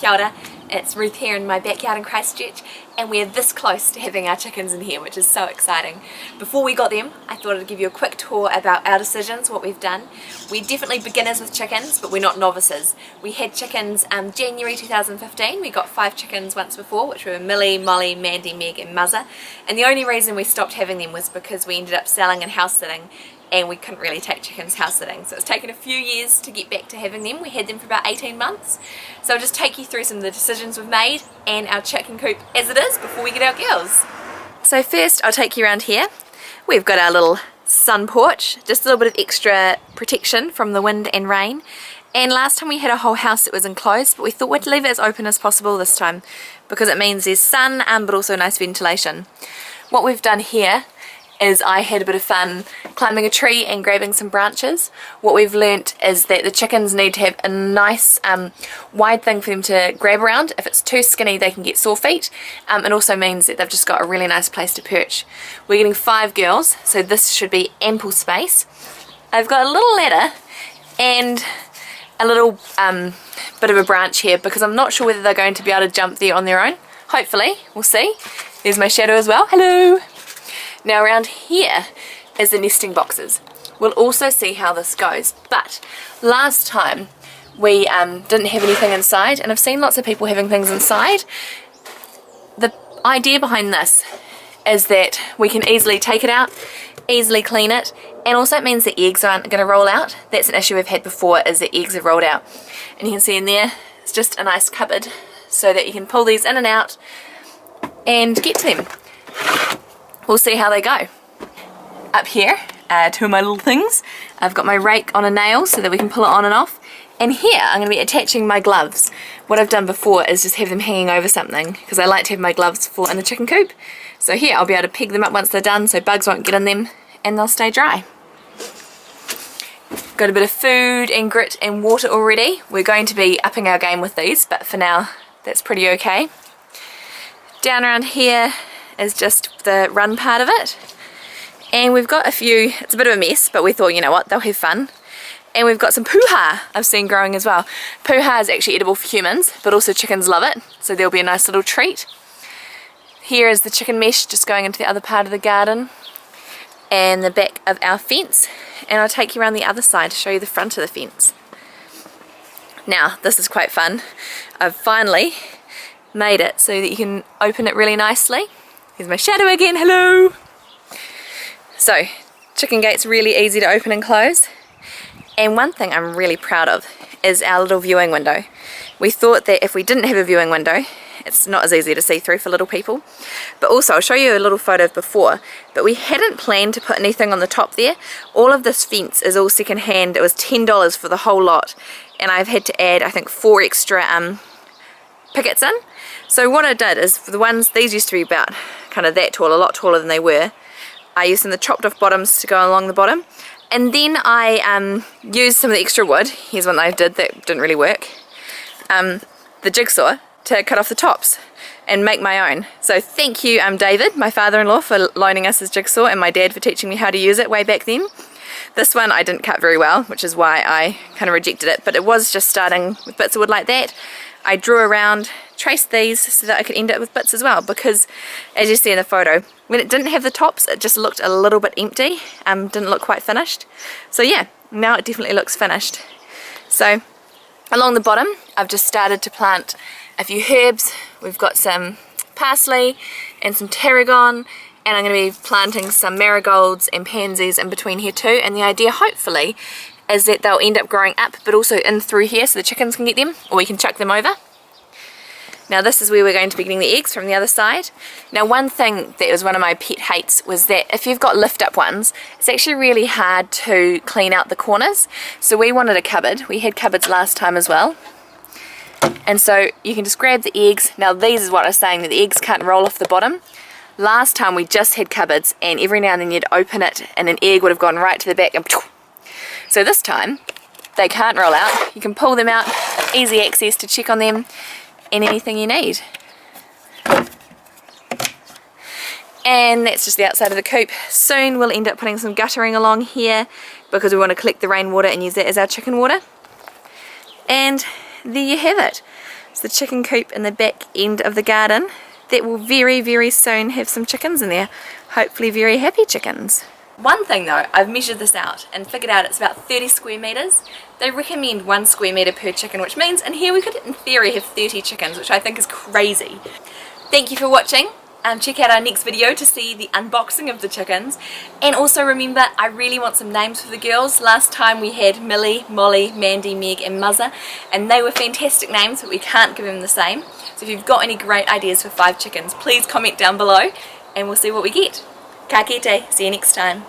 Kia ora. It's Ruth here in my backyard in Christchurch, and we're this close to having our chickens in here, which is so exciting. Before we got them, I thought I'd give you a quick tour about our decisions, what we've done. We're definitely beginners with chickens, but we're not novices. We had chickens January 2015. We got 5 chickens once before, which were Millie, Molly, Mandy, Meg and Muzza. And the only reason we stopped having them was because we ended up selling and house sitting, and we couldn't really take chickens house sitting. So it's taken a few years to get back to having them. We had them for about 18 months. So I'll just take you through some of the decisions we've made and our chicken coop as it is before we get our girls. So first I'll take you around here. We've got our little sun porch, just a little bit of extra protection from the wind and rain. And last time we had a whole house that was enclosed, but we thought we'd leave it as open as possible this time because it means there's sun but also nice ventilation. What we've done here is I had a bit of fun climbing a tree and grabbing some branches. What we've learnt is that the chickens need to have a nice wide thing for them to grab around. If it's too skinny they can get sore feet. It also means that they've just got a really nice place to perch. We're getting 5 girls, so this should be ample space. I've got a little ladder and a little bit of a branch here because I'm not sure whether they're going to be able to jump there on their own. Hopefully, we'll see. There's my shadow as well. Hello! Now around here is the nesting boxes. We'll also see how this goes, but last time we didn't have anything inside, and I've seen lots of people having things inside. The idea behind this is that we can easily take it out, easily clean it, and also it means the eggs aren't going to roll out. That's an issue we've had before, is the eggs have rolled out. And you can see in there, it's just a nice cupboard so that you can pull these in and out and get to them. We'll see how they go. Up here, 2 of my little things. I've got my rake on a nail so that we can pull it on and off. And here I'm going to be attaching my gloves. What I've done before is just have them hanging over something because I like to have my gloves for in the chicken coop. So here I'll be able to peg them up once they're done so bugs won't get in them and they'll stay dry. Got a bit of food and grit and water already. We're going to be upping our game with these, but for now that's pretty okay. Down around here is just the run part of it, and we've got a few, it's a bit of a mess, but we thought, you know what, they'll have fun. And we've got some puha I've seen growing as well. Puha is actually edible for humans, but also chickens love it, so there'll be a nice little treat. Here is the chicken mesh just going into the other part of the garden and the back of our fence, and I'll take you around the other side to show you the front of the fence. Now this is quite fun. I've finally made it so that you can open it really nicely. Here's my shadow again, hello! So, chicken gate's really easy to open and close. And one thing I'm really proud of is our little viewing window. We thought that if we didn't have a viewing window, it's not as easy to see through for little people. But also, I'll show you a little photo of before, but we hadn't planned to put anything on the top there. All of this fence is all second hand. It was $10 for the whole lot. And I've had to add, I think, 4 extra pickets in. So what I did is, for the ones, these used to be about kind of that tall, a lot taller than they were. I used some of the chopped off bottoms to go along the bottom, and then I used some of the extra wood. Here's one that I did that didn't really work. The jigsaw to cut off the tops and make my own. So thank you David, my father-in-law, for loaning us his jigsaw, and my dad for teaching me how to use it way back then. This one I didn't cut very well, which is why I kind of rejected it, but it was just starting with bits of wood like that. I drew around, traced these so that I could end up with bits as well, because as you see in the photo, when it didn't have the tops it just looked a little bit empty, didn't look quite finished. So yeah, now it definitely looks finished. So along the bottom I've just started to plant a few herbs. We've got some parsley and some tarragon, and I'm going to be planting some marigolds and pansies in between here too, and the idea hopefully is that they'll end up growing up but also in through here so the chickens can get them, or we can chuck them over. Now this is where we're going to be getting the eggs from the other side. Now one thing that was one of my pet hates was that if you've got lift up ones, it's actually really hard to clean out the corners. So we wanted a cupboard. We had cupboards last time as well. And so you can just grab the eggs. Now these is what I was saying, that the eggs can't roll off the bottom. Last time we just had cupboards, and every now and then you'd open it and an egg would have gone right to the back and so this time they can't roll out. You can pull them out, easy access to check on them and anything you need. And that's just the outside of the coop. Soon we'll end up putting some guttering along here because we want to collect the rainwater and use that as our chicken water. And there you have it. It's the chicken coop in the back end of the garden that will very, very soon have some chickens in there. Hopefully very happy chickens. One thing though, I've measured this out and figured out it's about 30 square metres. They recommend 1 square metre per chicken, which means in here we could in theory have 30 chickens, which I think is crazy. Thank you for watching. Check out our next video to see the unboxing of the chickens, and also remember, I really want some names for the girls. Last time we had Millie, Molly, Mandy, Meg and Muzza, and they were fantastic names, but we can't give them the same. So if you've got any great ideas for 5 chickens, please comment down below and we'll see what we get. Ka kite, see you next time.